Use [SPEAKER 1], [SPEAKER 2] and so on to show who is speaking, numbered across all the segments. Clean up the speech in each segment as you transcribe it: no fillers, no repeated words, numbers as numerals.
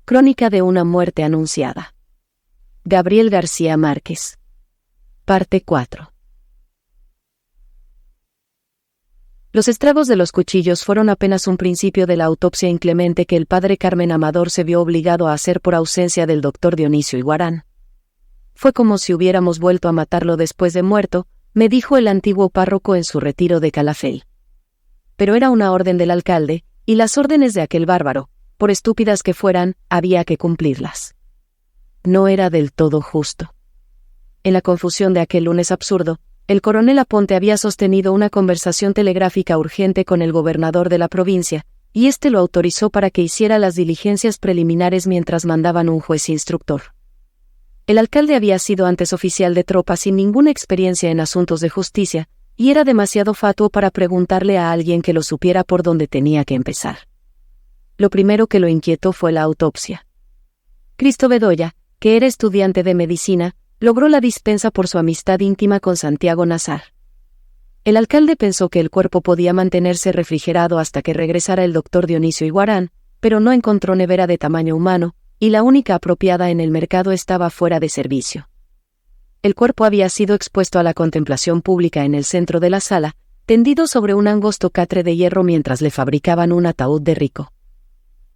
[SPEAKER 1] Crónica de una muerte anunciada. Gabriel García Márquez. Parte 4. Los estragos de los cuchillos fueron apenas un principio de la autopsia inclemente que el padre Carmen Amador se vio obligado a hacer por ausencia del doctor Dionisio Iguarán. Fue como si hubiéramos vuelto a matarlo después de muerto, me dijo el antiguo párroco en su retiro de Calafell. Pero era una orden del alcalde, y las órdenes de aquel bárbaro, por estúpidas que fueran, había que cumplirlas. No era del todo justo. En la confusión de aquel lunes absurdo, el coronel Aponte había sostenido una conversación telegráfica urgente con el gobernador de la provincia, y éste lo autorizó para que hiciera las diligencias preliminares mientras mandaban un juez instructor. El alcalde había sido antes oficial de tropa sin ninguna experiencia en asuntos de justicia, y era demasiado fatuo para preguntarle a alguien que lo supiera por dónde tenía que empezar. Lo primero que lo inquietó fue la autopsia. Cristo Bedoya, que era estudiante de medicina, logró la dispensa por su amistad íntima con Santiago Nazar. El alcalde pensó que el cuerpo podía mantenerse refrigerado hasta que regresara el doctor Dionisio Iguarán, pero no encontró nevera de tamaño humano, y la única apropiada en el mercado estaba fuera de servicio. El cuerpo había sido expuesto a la contemplación pública en el centro de la sala, tendido sobre un angosto catre de hierro mientras le fabricaban un ataúd de rico.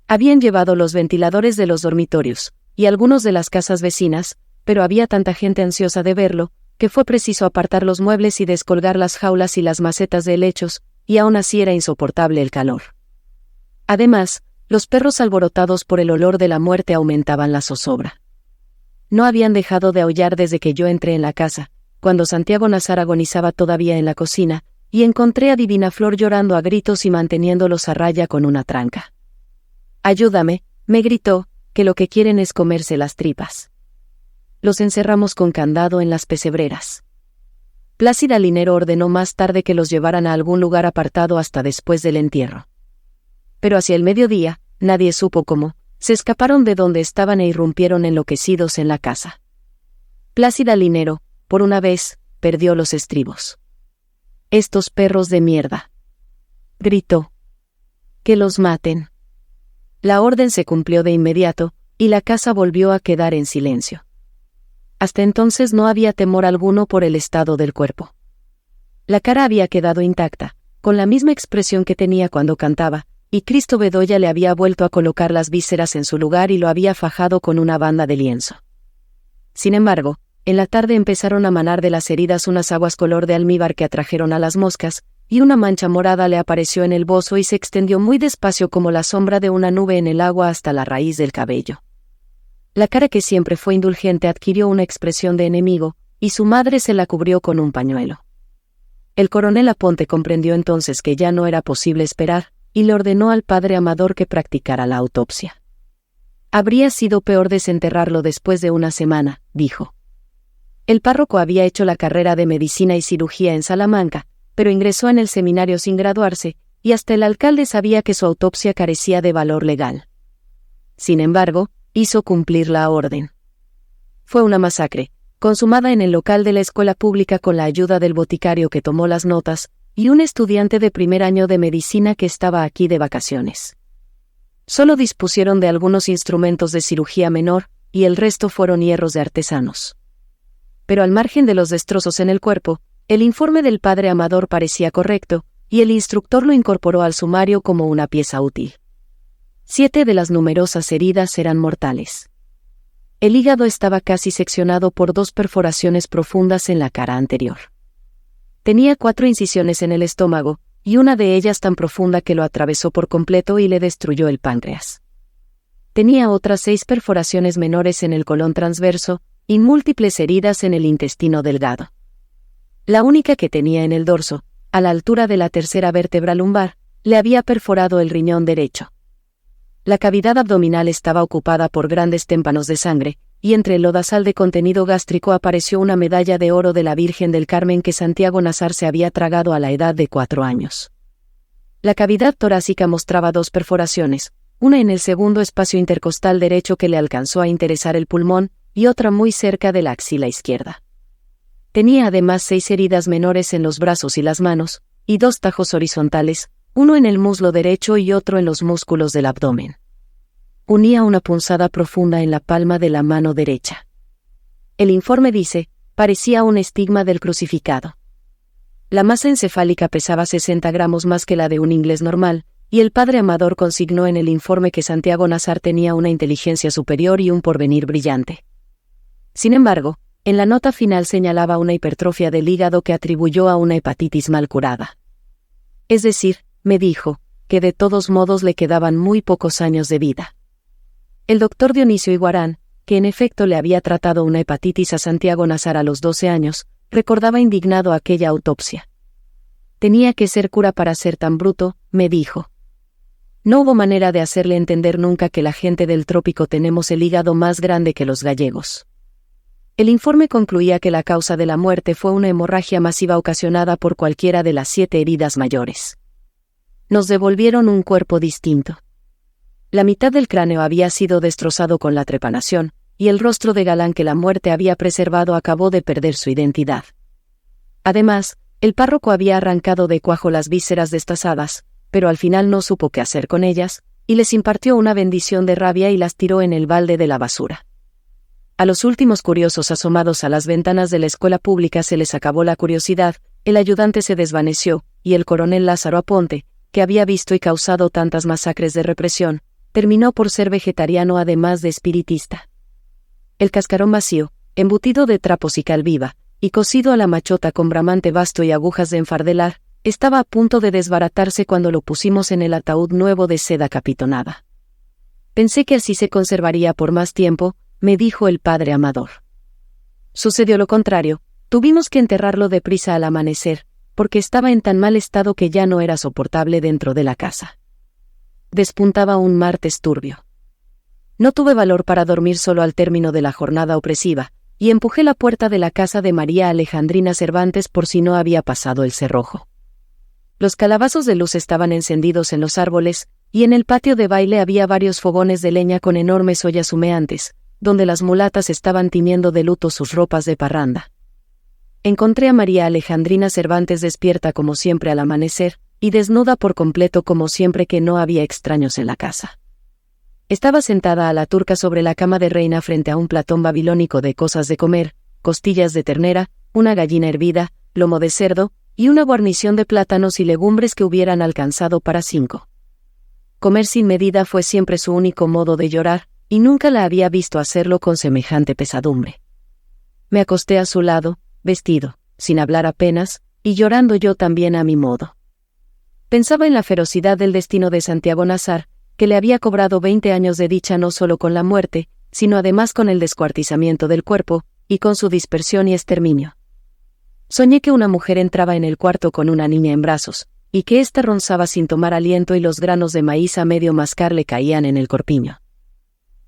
[SPEAKER 1] Habían llevado los ventiladores de los dormitorios, y algunos de las casas vecinas, pero había tanta gente ansiosa de verlo, que fue preciso apartar los muebles y descolgar las jaulas y las macetas de helechos, y aún así era insoportable el calor. Además, los perros alborotados por el olor de la muerte aumentaban la zozobra. No habían dejado de aullar desde que yo entré en la casa, cuando Santiago Nazar agonizaba todavía en la cocina, y encontré a Divina Flor llorando a gritos y manteniéndolos a raya con una tranca. «Ayúdame», me gritó, «que lo que quieren es comerse las tripas». Los encerramos con candado en las pesebreras. Plácida Linero ordenó más tarde que los llevaran a algún lugar apartado hasta después del entierro. Pero hacia el mediodía, nadie supo cómo, se escaparon de donde estaban e irrumpieron enloquecidos en la casa. Plácida Linero, por una vez, perdió los estribos. «Estos perros de mierda», gritó. «Que los maten». La orden se cumplió de inmediato, y la casa volvió a quedar en silencio. Hasta entonces no había temor alguno por el estado del cuerpo. La cara había quedado intacta, con la misma expresión que tenía cuando cantaba, y Cristo Bedoya le había vuelto a colocar las vísceras en su lugar y lo había fajado con una banda de lienzo. Sin embargo, en la tarde empezaron a manar de las heridas unas aguas color de almíbar que atrajeron a las moscas, y una mancha morada le apareció en el bozo y se extendió muy despacio como la sombra de una nube en el agua hasta la raíz del cabello. La cara que siempre fue indulgente adquirió una expresión de enemigo, y su madre se la cubrió con un pañuelo. El coronel Aponte comprendió entonces que ya no era posible esperar, y le ordenó al padre Amador que practicara la autopsia. «Habría sido peor desenterrarlo después de una semana», dijo. El párroco había hecho la carrera de medicina y cirugía en Salamanca, pero ingresó en el seminario sin graduarse, y hasta el alcalde sabía que su autopsia carecía de valor legal. Sin embargo, hizo cumplir la orden. Fue una masacre, consumada en el local de la escuela pública con la ayuda del boticario que tomó las notas, y un estudiante de primer año de medicina que estaba aquí de vacaciones. Solo dispusieron de algunos instrumentos de cirugía menor, y el resto fueron hierros de artesanos. Pero al margen de los destrozos en el cuerpo, el informe del padre Amador parecía correcto, y el instructor lo incorporó al sumario como una pieza útil. 7 de las numerosas heridas eran mortales. El hígado estaba casi seccionado por 2 perforaciones profundas en la cara anterior. Tenía 4 incisiones en el estómago, y una de ellas tan profunda que lo atravesó por completo y le destruyó el páncreas. Tenía otras 6 perforaciones menores en el colon transverso, y múltiples heridas en el intestino delgado. La única que tenía en el dorso, a la altura de la tercera vértebra lumbar, le había perforado el riñón derecho. La cavidad abdominal estaba ocupada por grandes témpanos de sangre, y entre el lodazal de contenido gástrico apareció una medalla de oro de la Virgen del Carmen que Santiago Nazar se había tragado a la edad de 4 años. La cavidad torácica mostraba 2 perforaciones, una en el segundo espacio intercostal derecho que le alcanzó a interesar el pulmón, y otra muy cerca de la axila izquierda. Tenía además 6 heridas menores en los brazos y las manos, y 2 tajos horizontales, uno en el muslo derecho y otro en los músculos del abdomen. unía una punzada profunda en la palma de la mano derecha. El informe dice, parecía un estigma del crucificado. La masa encefálica pesaba 60 gramos más que la de un inglés normal, y el padre Amador consignó en el informe que Santiago Nazar tenía una inteligencia superior y un porvenir brillante. Sin embargo, en la nota final señalaba una hipertrofia del hígado que atribuyó a una hepatitis mal curada. Es decir, me dijo, que de todos modos le quedaban muy pocos años de vida. El doctor Dionisio Iguarán, que en efecto le había tratado una hepatitis a Santiago Nazar a los 12 años, recordaba indignado aquella autopsia. Tenía que ser cura para ser tan bruto, me dijo. No hubo manera de hacerle entender nunca que la gente del trópico tenemos el hígado más grande que los gallegos. El informe concluía que la causa de la muerte fue una hemorragia masiva ocasionada por cualquiera de las 7 heridas mayores. Nos devolvieron un cuerpo distinto. La mitad del cráneo había sido destrozado con la trepanación, y el rostro de galán que la muerte había preservado acabó de perder su identidad. Además, el párroco había arrancado de cuajo las vísceras destazadas, pero al final no supo qué hacer con ellas, y les impartió una bendición de rabia y las tiró en el balde de la basura. A los últimos curiosos asomados a las ventanas de la escuela pública se les acabó la curiosidad, el ayudante se desvaneció, y el coronel Lázaro Aponte, que había visto y causado tantas masacres de represión, terminó por ser vegetariano además de espiritista. El cascarón vacío, embutido de trapos y cal viva, y cosido a la machota con bramante basto y agujas de enfardelar, estaba a punto de desbaratarse cuando lo pusimos en el ataúd nuevo de seda capitonada. Pensé que así se conservaría por más tiempo, me dijo el padre Amador. Sucedió lo contrario, tuvimos que enterrarlo deprisa al amanecer, porque estaba en tan mal estado que ya no era soportable dentro de la casa. Despuntaba un martes turbio. No tuve valor para dormir solo al término de la jornada opresiva, y empujé la puerta de la casa de María Alejandrina Cervantes por si no había pasado el cerrojo. Los calabazos de luz estaban encendidos en los árboles, y en el patio de baile había varios fogones de leña con enormes ollas humeantes, donde las mulatas estaban tiñendo de luto sus ropas de parranda. Encontré a María Alejandrina Cervantes despierta como siempre al amanecer, y desnuda por completo como siempre que no había extraños en la casa. Estaba sentada a la turca sobre la cama de reina frente a un platón babilónico de cosas de comer, costillas de ternera, una gallina hervida, lomo de cerdo, y una guarnición de plátanos y legumbres que hubieran alcanzado para 5. Comer sin medida fue siempre su único modo de llorar, y nunca la había visto hacerlo con semejante pesadumbre. Me acosté a su lado, vestido, sin hablar apenas, y llorando yo también a mi modo. Pensaba en la ferocidad del destino de Santiago Nazar, que le había cobrado 20 años de dicha no solo con la muerte, sino además con el descuartizamiento del cuerpo, y con su dispersión y exterminio. Soñé que una mujer entraba en el cuarto con una niña en brazos, y que ésta ronzaba sin tomar aliento y los granos de maíz a medio mascar le caían en el corpiño.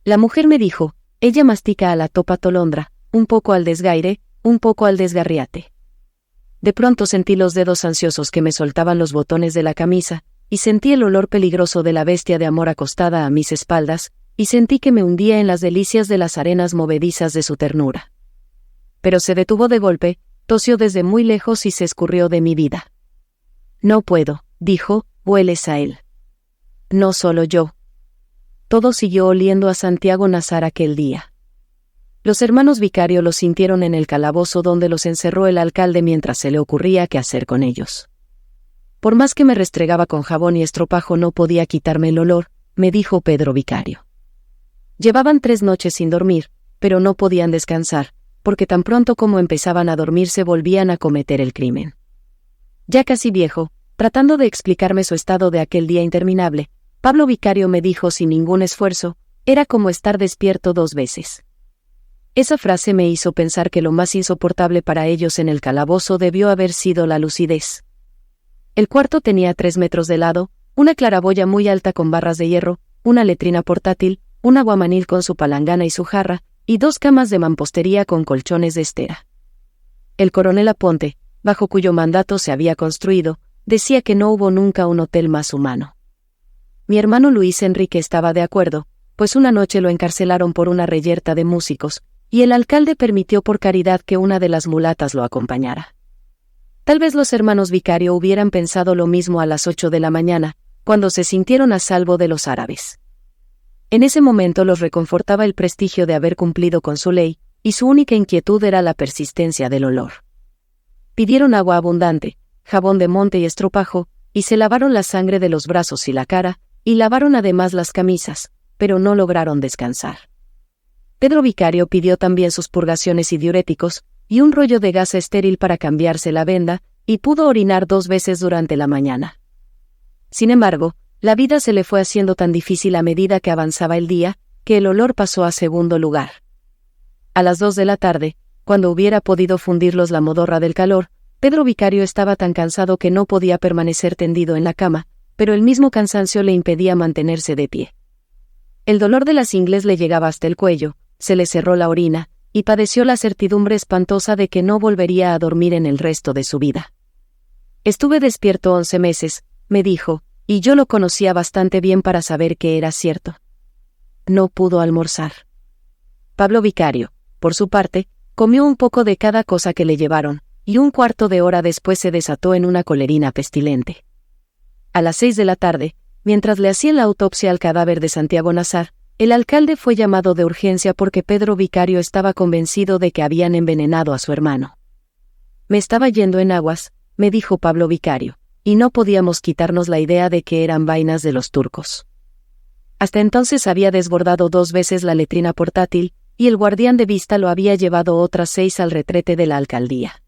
[SPEAKER 1] La mujer me dijo, ella mastica a la topa tolondra, un poco al desgaire, un poco al desgarriate. De pronto sentí los dedos ansiosos que me soltaban los botones de la camisa, y sentí el olor peligroso de la bestia de amor acostada a mis espaldas, y sentí que me hundía en las delicias de las arenas movedizas de su ternura. Pero se detuvo de golpe, tosió desde muy lejos y se escurrió de mi vida. No puedo, dijo, hueles a él. No solo yo. Todo siguió oliendo a Santiago Nazar aquel día. Los hermanos Vicario los sintieron en el calabozo donde los encerró el alcalde mientras se le ocurría qué hacer con ellos. Por más que me restregaba con jabón y estropajo no podía quitarme el olor, me dijo Pedro Vicario. Llevaban 3 noches sin dormir, pero no podían descansar, porque tan pronto como empezaban a dormirse volvían a cometer el crimen. Ya casi viejo, tratando de explicarme su estado de aquel día interminable, Pablo Vicario me dijo sin ningún esfuerzo, era como estar despierto 2 veces. Esa frase me hizo pensar que lo más insoportable para ellos en el calabozo debió haber sido la lucidez. El cuarto tenía 3 metros de lado, una claraboya muy alta con barras de hierro, una letrina portátil, un aguamanil con su palangana y su jarra, y 2 camas de mampostería con colchones de estera. El coronel Aponte, bajo cuyo mandato se había construido, decía que no hubo nunca un hotel más humano. Mi hermano Luis Enrique estaba de acuerdo, pues una noche lo encarcelaron por una reyerta de músicos, y el alcalde permitió por caridad que una de las mulatas lo acompañara. Tal vez los hermanos Vicario hubieran pensado lo mismo a las 8 de la mañana, cuando se sintieron a salvo de los árabes. En ese momento los reconfortaba el prestigio de haber cumplido con su ley, y su única inquietud era la persistencia del olor. Pidieron agua abundante, jabón de monte y estropajo, y se lavaron la sangre de los brazos y la cara, y lavaron además las camisas, pero no lograron descansar. Pedro Vicario pidió también sus purgaciones y diuréticos, y un rollo de gasa estéril para cambiarse la venda, y pudo orinar 2 veces durante la mañana. Sin embargo, la vida se le fue haciendo tan difícil a medida que avanzaba el día, que el olor pasó a segundo lugar. A las 2 de la tarde, cuando hubiera podido fundirlos la modorra del calor, Pedro Vicario estaba tan cansado que no podía permanecer tendido en la cama, pero el mismo cansancio le impedía mantenerse de pie. El dolor de las ingles le llegaba hasta el cuello, se le cerró la orina, y padeció la certidumbre espantosa de que no volvería a dormir en el resto de su vida. Estuve despierto 11 meses, me dijo, y yo lo conocía bastante bien para saber que era cierto. No pudo almorzar. Pablo Vicario, por su parte, comió un poco de cada cosa que le llevaron, y un cuarto de hora después se desató en una colerina pestilente. A las 6 de la tarde, mientras le hacían la autopsia al cadáver de Santiago Nazar, el alcalde fue llamado de urgencia porque Pedro Vicario estaba convencido de que habían envenenado a su hermano. Me estaba yendo en aguas, me dijo Pablo Vicario, y no podíamos quitarnos la idea de que eran vainas de los turcos. Hasta entonces había desbordado 2 veces la letrina portátil, y el guardián de vista lo había llevado otras 6 al retrete de la alcaldía.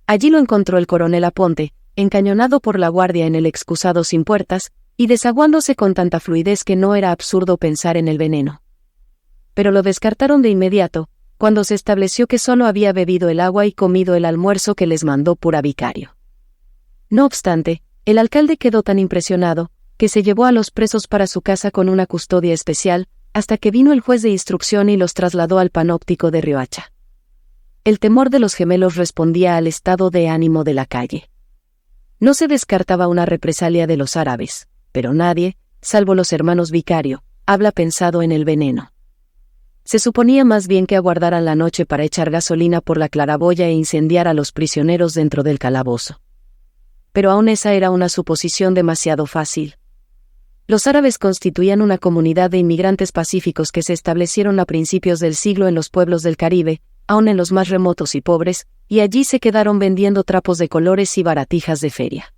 [SPEAKER 1] Allí lo encontró el coronel Aponte, encañonado por la guardia en el excusado sin puertas, y desaguándose con tanta fluidez que no era absurdo pensar en el veneno. Pero lo descartaron de inmediato, cuando se estableció que solo había bebido el agua y comido el almuerzo que les mandó Pura Vicario. No obstante, el alcalde quedó tan impresionado, que se llevó a los presos para su casa con una custodia especial, hasta que vino el juez de instrucción y los trasladó al panóptico de Riohacha. El temor de los gemelos respondía al estado de ánimo de la calle. No se descartaba una represalia de los árabes, pero nadie, salvo los hermanos Vicario, habla pensado en el veneno. Se suponía más bien que aguardaran la noche para echar gasolina por la claraboya e incendiar a los prisioneros dentro del calabozo. Pero aún esa era una suposición demasiado fácil. Los árabes constituían una comunidad de inmigrantes pacíficos que se establecieron a principios del siglo en los pueblos del Caribe, aun en los más remotos y pobres, y allí se quedaron vendiendo trapos de colores y baratijas de feria.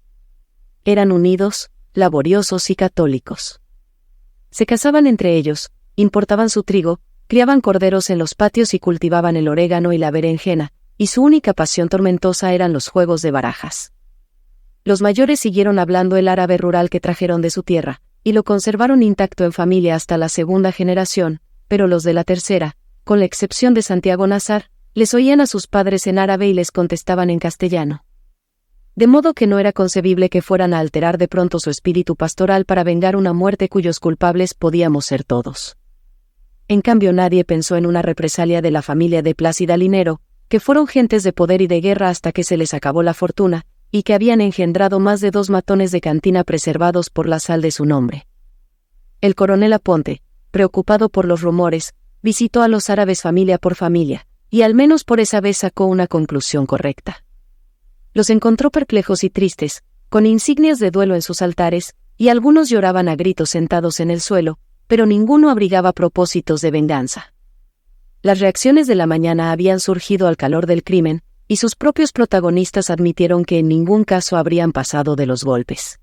[SPEAKER 1] Eran unidos, laboriosos y católicos. Se casaban entre ellos, importaban su trigo, criaban corderos en los patios y cultivaban el orégano y la berenjena, y su única pasión tormentosa eran los juegos de barajas. Los mayores siguieron hablando el árabe rural que trajeron de su tierra, y lo conservaron intacto en familia hasta la 2ª generación, pero los de la 3ª, con la excepción de Santiago Nazar, les oían a sus padres en árabe y les contestaban en castellano. De modo que no era concebible que fueran a alterar de pronto su espíritu pastoral para vengar una muerte cuyos culpables podíamos ser todos. En cambio nadie pensó en una represalia de la familia de Plácida Linero, que fueron gentes de poder y de guerra hasta que se les acabó la fortuna, y que habían engendrado más de 2 matones de cantina preservados por la sal de su nombre. El coronel Aponte, preocupado por los rumores, visitó a los árabes familia por familia, y al menos por esa vez sacó una conclusión correcta. Los encontró perplejos y tristes, con insignias de duelo en sus altares, y algunos lloraban a gritos sentados en el suelo, pero ninguno abrigaba propósitos de venganza. Las reacciones de la mañana habían surgido al calor del crimen, y sus propios protagonistas admitieron que en ningún caso habrían pasado de los golpes.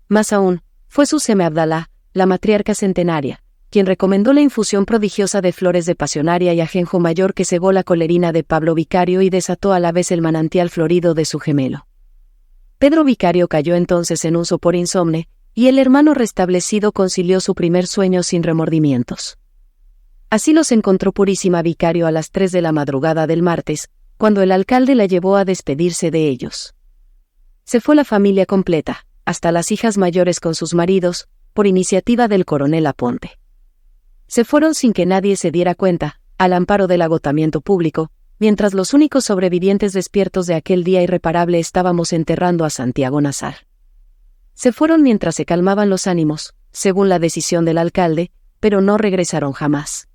[SPEAKER 1] Más aún, fue Suseme Abdalá, la matriarca centenaria, quien recomendó la infusión prodigiosa de flores de pasionaria y ajenjo mayor que cegó la colerina de Pablo Vicario y desató a la vez el manantial florido de su gemelo. Pedro Vicario cayó entonces en un sopor insomne, y el hermano restablecido concilió su primer sueño sin remordimientos. Así los encontró Purísima Vicario a las 3 de la madrugada del martes, cuando el alcalde la llevó a despedirse de ellos. Se fue la familia completa, hasta las hijas mayores con sus maridos, por iniciativa del coronel Aponte. Se fueron sin que nadie se diera cuenta, al amparo del agotamiento público, mientras los únicos sobrevivientes despiertos de aquel día irreparable estábamos enterrando a Santiago Nazar. Se fueron mientras se calmaban los ánimos, según la decisión del alcalde, pero no regresaron jamás.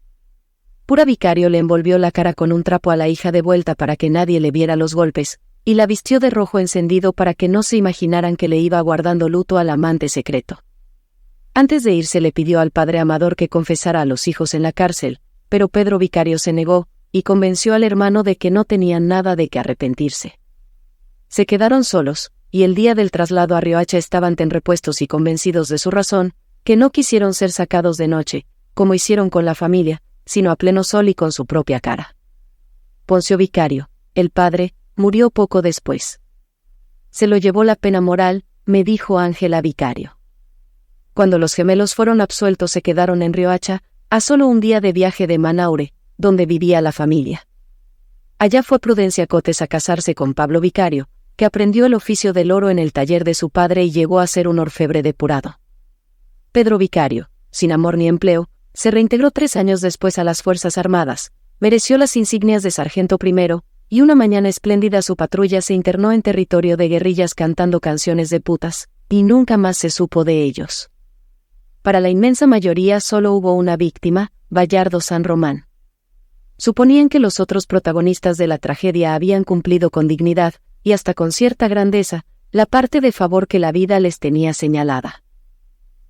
[SPEAKER 1] Pura Vicario le envolvió la cara con un trapo a la hija de vuelta para que nadie le viera los golpes, y la vistió de rojo encendido para que no se imaginaran que le iba guardando luto al amante secreto. Antes de irse le pidió al padre Amador que confesara a los hijos en la cárcel, pero Pedro Vicario se negó, y convenció al hermano de que no tenían nada de que arrepentirse. Se quedaron solos, y el día del traslado a Riohacha estaban tan repuestos y convencidos de su razón, que no quisieron ser sacados de noche, como hicieron con la familia, sino a pleno sol y con su propia cara. Poncio Vicario, el padre, murió poco después. Se lo llevó la pena moral, me dijo Ángela Vicario. Cuando los gemelos fueron absueltos se quedaron en Riohacha, a solo un día de viaje de Manaure, donde vivía la familia. Allá fue Prudencia Cotes a casarse con Pablo Vicario, que aprendió el oficio del oro en el taller de su padre y llegó a ser un orfebre depurado. Pedro Vicario, sin amor ni empleo, se reintegró 3 años después a las Fuerzas Armadas, mereció las insignias de sargento primero, y una mañana espléndida su patrulla se internó en territorio de guerrillas cantando canciones de putas, y nunca más se supo de ellos. Para la inmensa mayoría solo hubo una víctima, Bayardo San Román. Suponían que los otros protagonistas de la tragedia habían cumplido con dignidad, y hasta con cierta grandeza, la parte de favor que la vida les tenía señalada.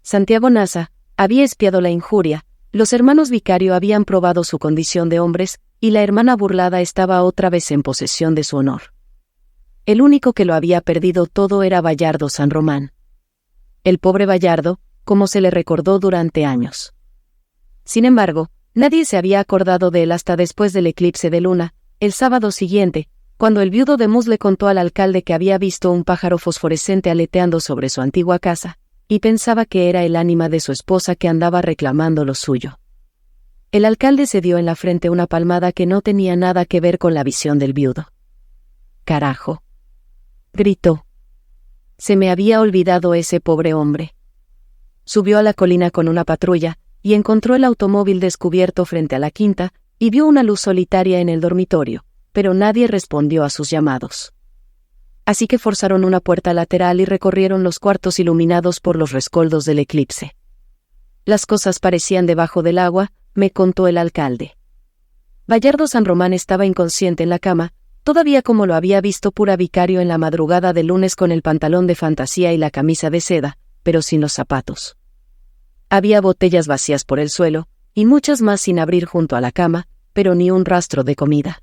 [SPEAKER 1] Santiago Nasa había expiado la injuria, los hermanos Vicario habían probado su condición de hombres, y la hermana burlada estaba otra vez en posesión de su honor. El único que lo había perdido todo era Bayardo San Román. El pobre Bayardo, como se le recordó durante años. Sin embargo, nadie se había acordado de él hasta después del eclipse de luna, el sábado siguiente, cuando el viudo de Mus le contó al alcalde que había visto un pájaro fosforescente aleteando sobre su antigua casa, y pensaba que era el ánima de su esposa que andaba reclamando lo suyo. El alcalde se dio en la frente una palmada que no tenía nada que ver con la visión del viudo. «Carajo», gritó. «Se me había olvidado ese pobre hombre». Subió a la colina con una patrulla, y encontró el automóvil descubierto frente a la quinta, y vio una luz solitaria en el dormitorio, pero nadie respondió a sus llamados. Así que forzaron una puerta lateral y recorrieron los cuartos iluminados por los rescoldos del eclipse. Las cosas parecían debajo del agua, me contó el alcalde. Bayardo San Román estaba inconsciente en la cama, todavía como lo había visto Pura Vicario en la madrugada del lunes con el pantalón de fantasía y la camisa de seda, pero sin los zapatos. Había botellas vacías por el suelo, y muchas más sin abrir junto a la cama, pero ni un rastro de comida.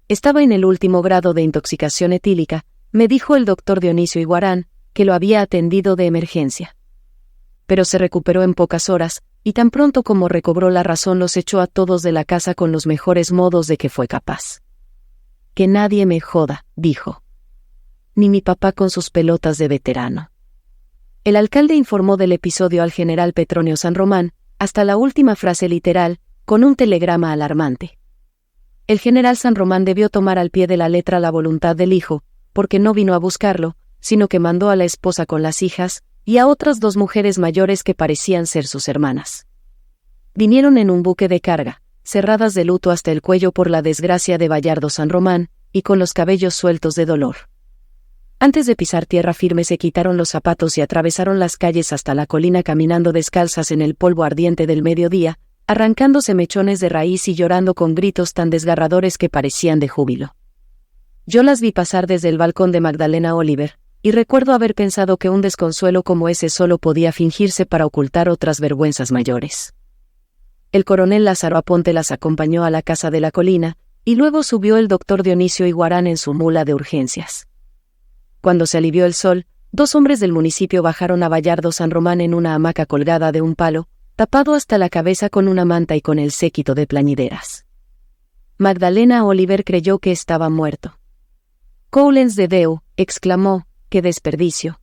[SPEAKER 1] Estaba en el último grado de intoxicación etílica, me dijo el doctor Dionisio Iguarán, que lo había atendido de emergencia. Pero se recuperó en pocas horas, y tan pronto como recobró la razón los echó a todos de la casa con los mejores modos de que fue capaz. «Que nadie me joda», dijo. «Ni mi papá con sus pelotas de veterano». El alcalde informó del episodio al general Petronio San Román, hasta la última frase literal, con un telegrama alarmante. El general San Román debió tomar al pie de la letra la voluntad del hijo, porque no vino a buscarlo, sino que mandó a la esposa con las hijas, y a otras 2 mujeres mayores que parecían ser sus hermanas. Vinieron en un buque de carga, cerradas de luto hasta el cuello por la desgracia de Bayardo San Román, y con los cabellos sueltos de dolor. Antes de pisar tierra firme se quitaron los zapatos y atravesaron las calles hasta la colina caminando descalzas en el polvo ardiente del mediodía, arrancándose mechones de raíz y llorando con gritos tan desgarradores que parecían de júbilo. Yo las vi pasar desde el balcón de Magdalena Oliver, y recuerdo haber pensado que un desconsuelo como ese solo podía fingirse para ocultar otras vergüenzas mayores. El coronel Lázaro Aponte las acompañó a la casa de la colina, y luego subió el doctor Dionisio Iguarán en su mula de urgencias. Cuando se alivió el sol, 2 hombres del municipio bajaron a Bayardo San Román en una hamaca colgada de un palo, tapado hasta la cabeza con una manta y con el séquito de plañideras. Magdalena Oliver creyó que estaba muerto. «Coulens de Deu», exclamó, «qué desperdicio».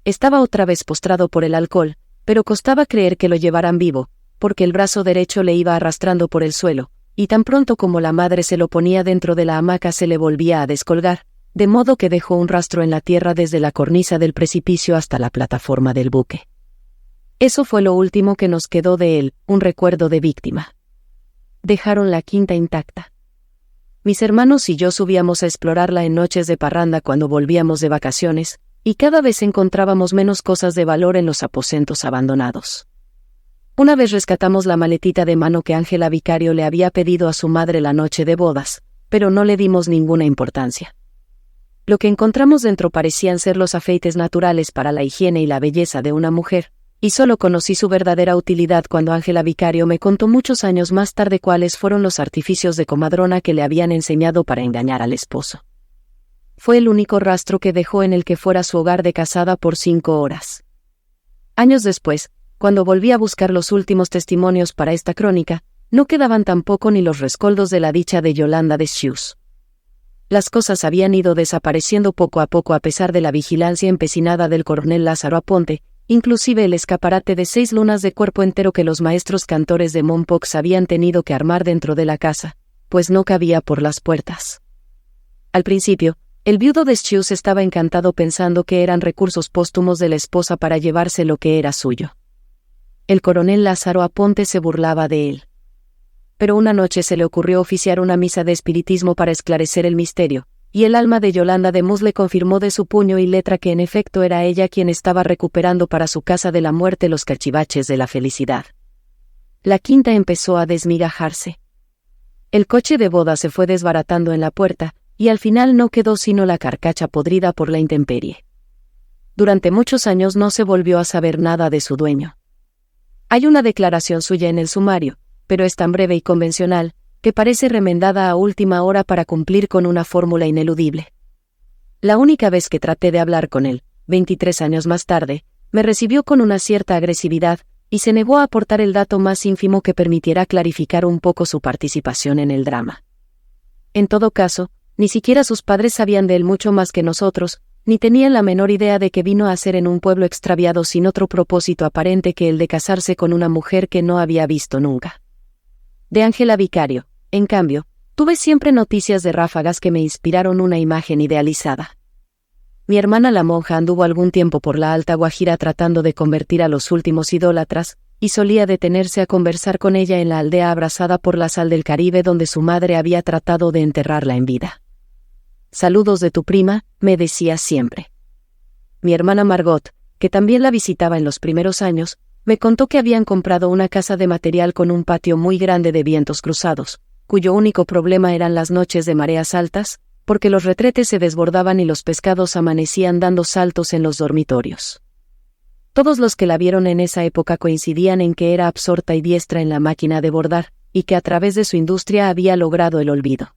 [SPEAKER 1] Estaba otra vez postrado por el alcohol, pero costaba creer que lo llevaran vivo, porque el brazo derecho le iba arrastrando por el suelo, y tan pronto como la madre se lo ponía dentro de la hamaca se le volvía a descolgar, de modo que dejó un rastro en la tierra desde la cornisa del precipicio hasta la plataforma del buque. Eso fue lo último que nos quedó de él, un recuerdo de víctima. Dejaron la quinta intacta. Mis hermanos y yo subíamos a explorarla en noches de parranda cuando volvíamos de vacaciones, y cada vez encontrábamos menos cosas de valor en los aposentos abandonados. Una vez rescatamos la maletita de mano que Ángela Vicario le había pedido a su madre la noche de bodas, pero no le dimos ninguna importancia. Lo que encontramos dentro parecían ser los afeites naturales para la higiene y la belleza de una mujer, y solo conocí su verdadera utilidad cuando Ángela Vicario me contó muchos años más tarde cuáles fueron los artificios de comadrona que le habían enseñado para engañar al esposo. Fue el único rastro que dejó en el que fuera su hogar de casada por 5 horas. Años después, cuando volví a buscar los últimos testimonios para esta crónica, no quedaban tampoco ni los rescoldos de la dicha de Yolanda de Schius. Las cosas habían ido desapareciendo poco a poco a pesar de la vigilancia empecinada del coronel Lázaro Aponte, inclusive el escaparate de 6 lunas de cuerpo entero que los maestros cantores de Mompox habían tenido que armar dentro de la casa, pues no cabía por las puertas. Al principio, el viudo de Schius estaba encantado pensando que eran recursos póstumos de la esposa para llevarse lo que era suyo. El coronel Lázaro Aponte se burlaba de él. Pero una noche se le ocurrió oficiar una misa de espiritismo para esclarecer el misterio, y el alma de Yolanda de Mus le confirmó de su puño y letra que en efecto era ella quien estaba recuperando para su casa de la muerte los cachivaches de la felicidad. La quinta empezó a desmigajarse. El coche de boda se fue desbaratando en la puerta, y al final no quedó sino la carcacha podrida por la intemperie. Durante muchos años no se volvió a saber nada de su dueño. Hay una declaración suya en el sumario, pero es tan breve y convencional, que parece remendada a última hora para cumplir con una fórmula ineludible. La única vez que traté de hablar con él, 23 años más tarde, me recibió con una cierta agresividad, y se negó a aportar el dato más ínfimo que permitiera clarificar un poco su participación en el drama. En todo caso, ni siquiera sus padres sabían de él mucho más que nosotros, ni tenían la menor idea de que vino a hacer en un pueblo extraviado sin otro propósito aparente que el de casarse con una mujer que no había visto nunca. De Ángela Vicario, en cambio, tuve siempre noticias de ráfagas que me inspiraron una imagen idealizada. Mi hermana la monja anduvo algún tiempo por la Alta Guajira tratando de convertir a los últimos idólatras, y solía detenerse a conversar con ella en la aldea abrasada por la sal del Caribe donde su madre había tratado de enterrarla en vida. «Saludos de tu prima», me decía siempre. Mi hermana Margot, que también la visitaba en los primeros años, me contó que habían comprado una casa de material con un patio muy grande de vientos cruzados, cuyo único problema eran las noches de mareas altas, porque los retretes se desbordaban y los pescados amanecían dando saltos en los dormitorios. Todos los que la vieron en esa época coincidían en que era absorta y diestra en la máquina de bordar, y que a través de su industria había logrado el olvido.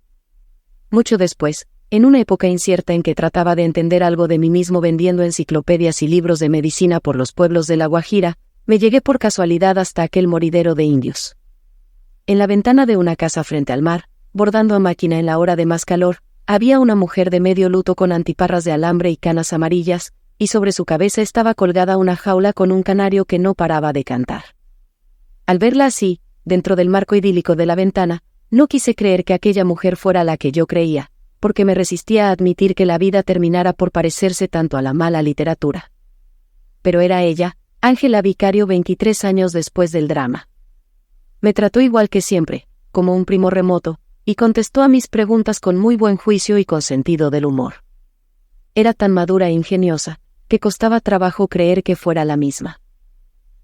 [SPEAKER 1] Mucho después, en una época incierta en que trataba de entender algo de mí mismo vendiendo enciclopedias y libros de medicina por los pueblos de La Guajira, me llegué por casualidad hasta aquel moridero de indios. En la ventana de una casa frente al mar, bordando a máquina en la hora de más calor, había una mujer de medio luto con antiparras de alambre y canas amarillas, y sobre su cabeza estaba colgada una jaula con un canario que no paraba de cantar. Al verla así, dentro del marco idílico de la ventana, no quise creer que aquella mujer fuera la que yo creía, porque me resistía a admitir que la vida terminara por parecerse tanto a la mala literatura. Pero era ella, Ángela Vicario 23 años después del drama. Me trató igual que siempre, como un primo remoto, y contestó a mis preguntas con muy buen juicio y con sentido del humor. Era tan madura e ingeniosa, que costaba trabajo creer que fuera la misma.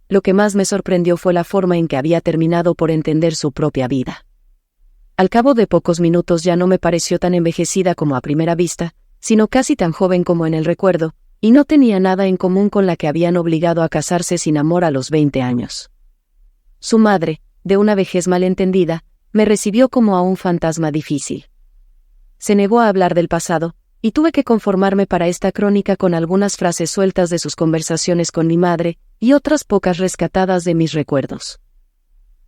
[SPEAKER 1] Lo que más me sorprendió fue la forma en que había terminado por entender su propia vida. Al cabo de pocos minutos ya no me pareció tan envejecida como a primera vista, sino casi tan joven como en el recuerdo, y no tenía nada en común con la que habían obligado a casarse sin amor a los 20 años. Su madre, de una vejez malentendida, me recibió como a un fantasma difícil. Se negó a hablar del pasado, y tuve que conformarme para esta crónica con algunas frases sueltas de sus conversaciones con mi madre, y otras pocas rescatadas de mis recuerdos.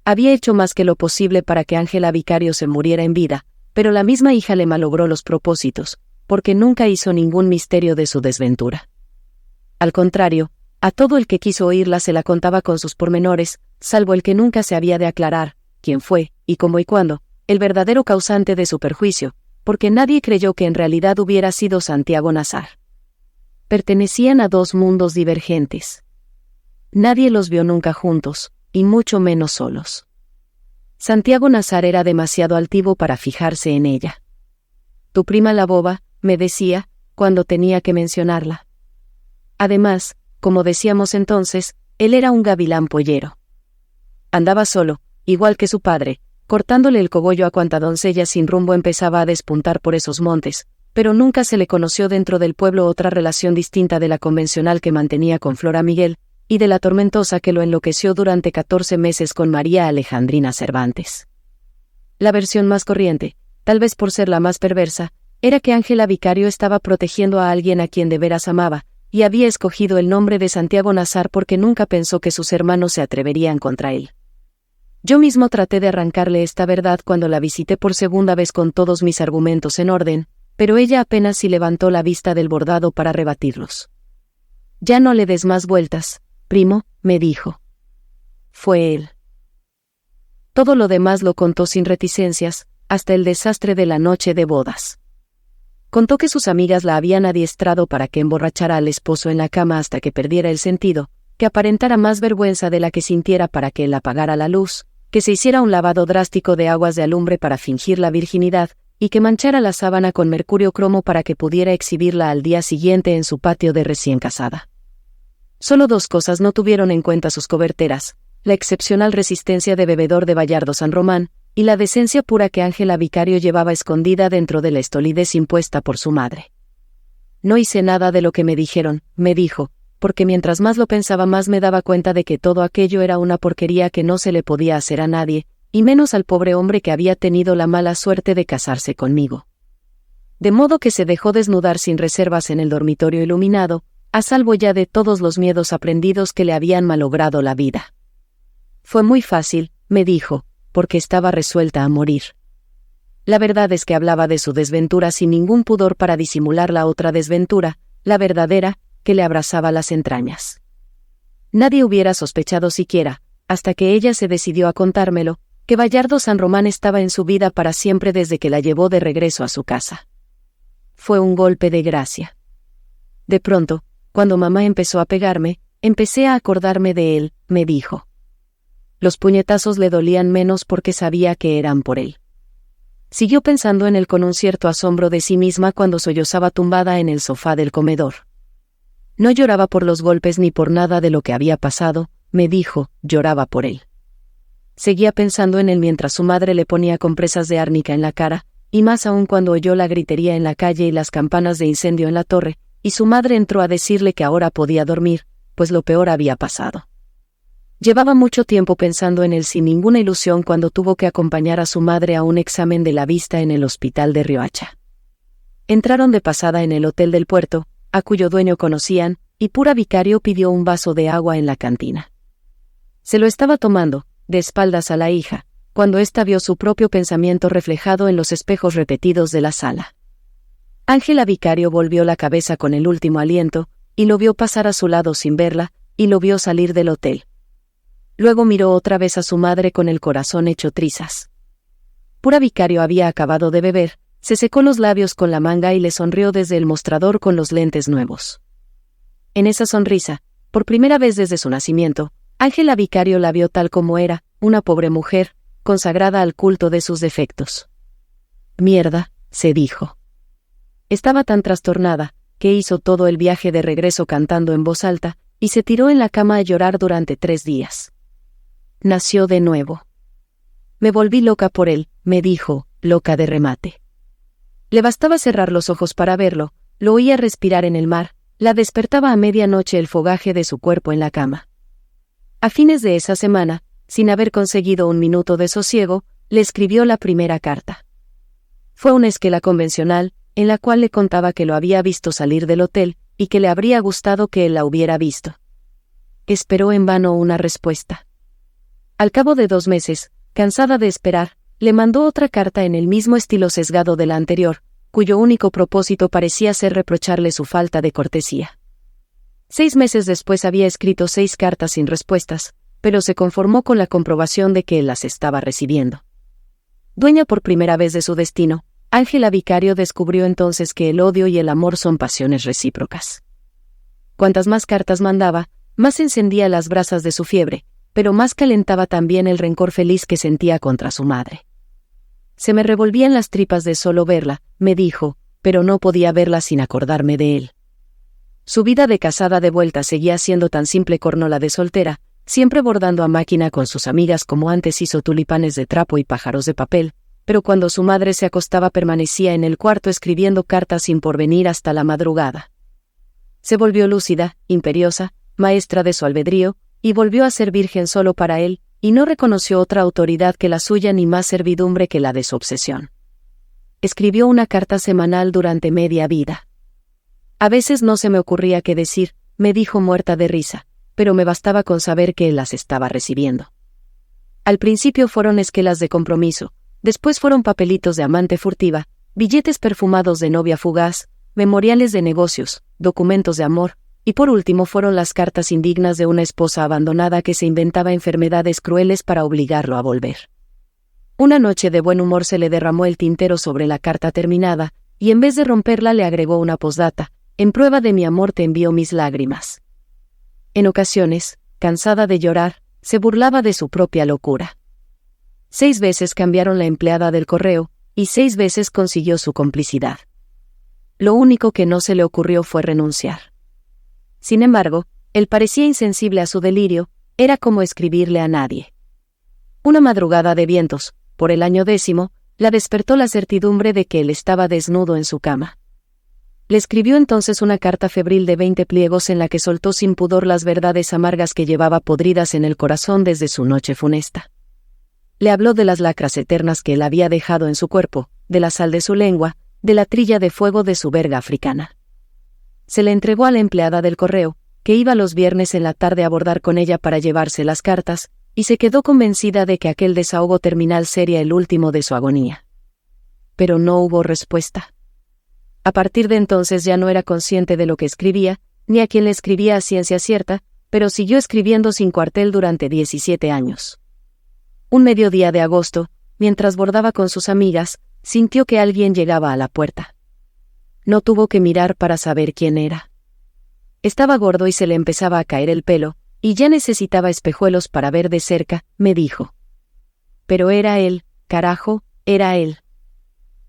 [SPEAKER 1] Había hecho más que lo posible para que Ángela Vicario se muriera en vida, pero la misma hija le malogró los propósitos, porque nunca hizo ningún misterio de su desventura. Al contrario, a todo el que quiso oírla se la contaba con sus pormenores, salvo el que nunca se había de aclarar, quién fue, y cómo y cuándo, el verdadero causante de su perjuicio, porque nadie creyó que en realidad hubiera sido Santiago Nazar. Pertenecían a dos mundos divergentes. Nadie los vio nunca juntos, y mucho menos solos. Santiago Nazar era demasiado altivo para fijarse en ella. Tu prima la boba, me decía, cuando tenía que mencionarla. Además, como decíamos entonces, él era un gavilán pollero. Andaba solo, igual que su padre, cortándole el cogollo a cuanta doncella sin rumbo empezaba a despuntar por esos montes, pero nunca se le conoció dentro del pueblo otra relación distinta de la convencional que mantenía con Flora Miguel, y de la tormentosa que lo enloqueció durante 14 meses con María Alejandrina Cervantes. La versión más corriente, tal vez por ser la más perversa, era que Ángela Vicario estaba protegiendo a alguien a quien de veras amaba, y había escogido el nombre de Santiago Nazar porque nunca pensó que sus hermanos se atreverían contra él. Yo mismo traté de arrancarle esta verdad cuando la visité por segunda vez con todos mis argumentos en orden, pero ella apenas si levantó la vista del bordado para rebatirlos. «Ya no le des más vueltas, primo», me dijo. Fue él. Todo lo demás lo contó sin reticencias, hasta el desastre de la noche de bodas. Contó que sus amigas la habían adiestrado para que emborrachara al esposo en la cama hasta que perdiera el sentido, que aparentara más vergüenza de la que sintiera para que él apagara la luz, que se hiciera un lavado drástico de aguas de alumbre para fingir la virginidad, y que manchara la sábana con mercurio cromo para que pudiera exhibirla al día siguiente en su patio de recién casada. Solo dos cosas no tuvieron en cuenta sus coberteras: la excepcional resistencia de bebedor de Bayardo San Román, y la decencia pura que Ángela Vicario llevaba escondida dentro de la estolidez impuesta por su madre. «No hice nada de lo que me dijeron», me dijo, porque mientras más lo pensaba más me daba cuenta de que todo aquello era una porquería que no se le podía hacer a nadie, y menos al pobre hombre que había tenido la mala suerte de casarse conmigo. De modo que se dejó desnudar sin reservas en el dormitorio iluminado, a salvo ya de todos los miedos aprendidos que le habían malogrado la vida. «Fue muy fácil», me dijo, porque estaba resuelta a morir. La verdad es que hablaba de su desventura sin ningún pudor para disimular la otra desventura, la verdadera, que le abrazaba las entrañas. Nadie hubiera sospechado siquiera, hasta que ella se decidió a contármelo, que Bayardo San Román estaba en su vida para siempre desde que la llevó de regreso a su casa. Fue un golpe de gracia. De pronto, cuando mamá empezó a pegarme, empecé a acordarme de él, me dijo. Los puñetazos le dolían menos porque sabía que eran por él. Siguió pensando en él con un cierto asombro de sí misma cuando sollozaba tumbada en el sofá del comedor. No lloraba por los golpes ni por nada de lo que había pasado, me dijo, lloraba por él. Seguía pensando en él mientras su madre le ponía compresas de árnica en la cara, y más aún cuando oyó la gritería en la calle y las campanas de incendio en la torre, y su madre entró a decirle que ahora podía dormir, pues lo peor había pasado. Llevaba mucho tiempo pensando en él sin ninguna ilusión cuando tuvo que acompañar a su madre a un examen de la vista en el hospital de Riohacha. Entraron de pasada en el hotel del puerto, a cuyo dueño conocían, y Pura Vicario pidió un vaso de agua en la cantina. Se lo estaba tomando, de espaldas a la hija, cuando ésta vio su propio pensamiento reflejado en los espejos repetidos de la sala. Ángela Vicario volvió la cabeza con el último aliento, y lo vio pasar a su lado sin verla, y lo vio salir del hotel. Luego miró otra vez a su madre con el corazón hecho trizas. Pura Vicario había acabado de beber, se secó los labios con la manga y le sonrió desde el mostrador con los lentes nuevos. En esa sonrisa, por primera vez desde su nacimiento, Ángela Vicario la vio tal como era, una pobre mujer, consagrada al culto de sus defectos. «Mierda», se dijo. Estaba tan trastornada, que hizo todo el viaje de regreso cantando en voz alta, y se tiró en la cama a llorar durante 3 días. Nació de nuevo. Me volví loca por él, me dijo, loca de remate. Le bastaba cerrar los ojos para verlo, lo oía respirar en el mar, la despertaba a medianoche el fogaje de su cuerpo en la cama. A fines de esa semana, sin haber conseguido un minuto de sosiego, le escribió la primera carta. Fue una esquela convencional, en la cual le contaba que lo había visto salir del hotel, y que le habría gustado que él la hubiera visto. Esperó en vano una respuesta. Al cabo de 2 meses, cansada de esperar, le mandó otra carta en el mismo estilo sesgado de la anterior, cuyo único propósito parecía ser reprocharle su falta de cortesía. 6 meses después había escrito 6 cartas sin respuestas, pero se conformó con la comprobación de que él las estaba recibiendo. Dueña por primera vez de su destino, Ángela Vicario descubrió entonces que el odio y el amor son pasiones recíprocas. Cuantas más cartas mandaba, más encendía las brasas de su fiebre, pero más calentaba también el rencor feliz que sentía contra su madre. Se me revolvían las tripas de solo verla, me dijo, pero no podía verla sin acordarme de él. Su vida de casada de vuelta seguía siendo tan simple como la de soltera, siempre bordando a máquina con sus amigas como antes hizo tulipanes de trapo y pájaros de papel, pero cuando su madre se acostaba permanecía en el cuarto escribiendo cartas sin porvenir hasta la madrugada. Se volvió lúcida, imperiosa, maestra de su albedrío, y volvió a ser virgen solo para él, y no reconoció otra autoridad que la suya ni más servidumbre que la de su obsesión. Escribió una carta semanal durante media vida. A veces no se me ocurría qué decir, me dijo muerta de risa, pero me bastaba con saber que él las estaba recibiendo. Al principio fueron esquelas de compromiso, después fueron papelitos de amante furtiva, billetes perfumados de novia fugaz, memoriales de negocios, documentos de amor, y por último fueron las cartas indignas de una esposa abandonada que se inventaba enfermedades crueles para obligarlo a volver. Una noche de buen humor se le derramó el tintero sobre la carta terminada, y en vez de romperla le agregó una posdata: en prueba de mi amor te envío mis lágrimas. En ocasiones, cansada de llorar, se burlaba de su propia locura. 6 veces cambiaron la empleada del correo, y 6 veces consiguió su complicidad. Lo único que no se le ocurrió fue renunciar. Sin embargo, él parecía insensible a su delirio, era como escribirle a nadie. Una madrugada de vientos, por el año 10, la despertó la certidumbre de que él estaba desnudo en su cama. Le escribió entonces una carta febril de 20 pliegos en la que soltó sin pudor las verdades amargas que llevaba podridas en el corazón desde su noche funesta. Le habló de las lacras eternas que él había dejado en su cuerpo, de la sal de su lengua, de la trilla de fuego de su verga africana. Se le entregó a la empleada del correo, que iba los viernes en la tarde a bordar con ella para llevarse las cartas, y se quedó convencida de que aquel desahogo terminal sería el último de su agonía. Pero no hubo respuesta. A partir de entonces ya no era consciente de lo que escribía, ni a quién le escribía a ciencia cierta, pero siguió escribiendo sin cuartel durante 17 años. Un mediodía de agosto, mientras bordaba con sus amigas, sintió que alguien llegaba a la puerta. No tuvo que mirar para saber quién era. Estaba gordo y se le empezaba a caer el pelo, y ya necesitaba espejuelos para ver de cerca, me dijo. Pero era él, carajo, era él.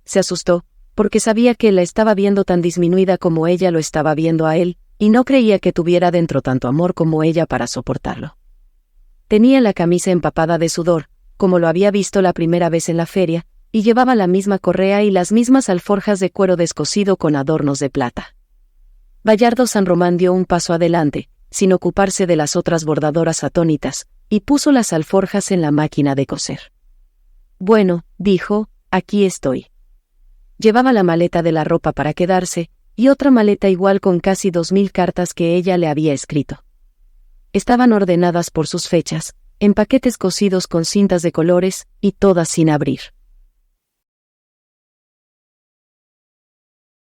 [SPEAKER 1] Se asustó, porque sabía que la estaba viendo tan disminuida como ella lo estaba viendo a él, y no creía que tuviera dentro tanto amor como ella para soportarlo. Tenía la camisa empapada de sudor, como lo había visto la primera vez en la feria, y llevaba la misma correa y las mismas alforjas de cuero descosido con adornos de plata. Bayardo San Román dio un paso adelante, sin ocuparse de las otras bordadoras atónitas, y puso las alforjas en la máquina de coser. Bueno, dijo, aquí estoy. Llevaba la maleta de la ropa para quedarse, y otra maleta igual con casi 2000 cartas que ella le había escrito. Estaban ordenadas por sus fechas, en paquetes cosidos con cintas de colores, y todas sin abrir.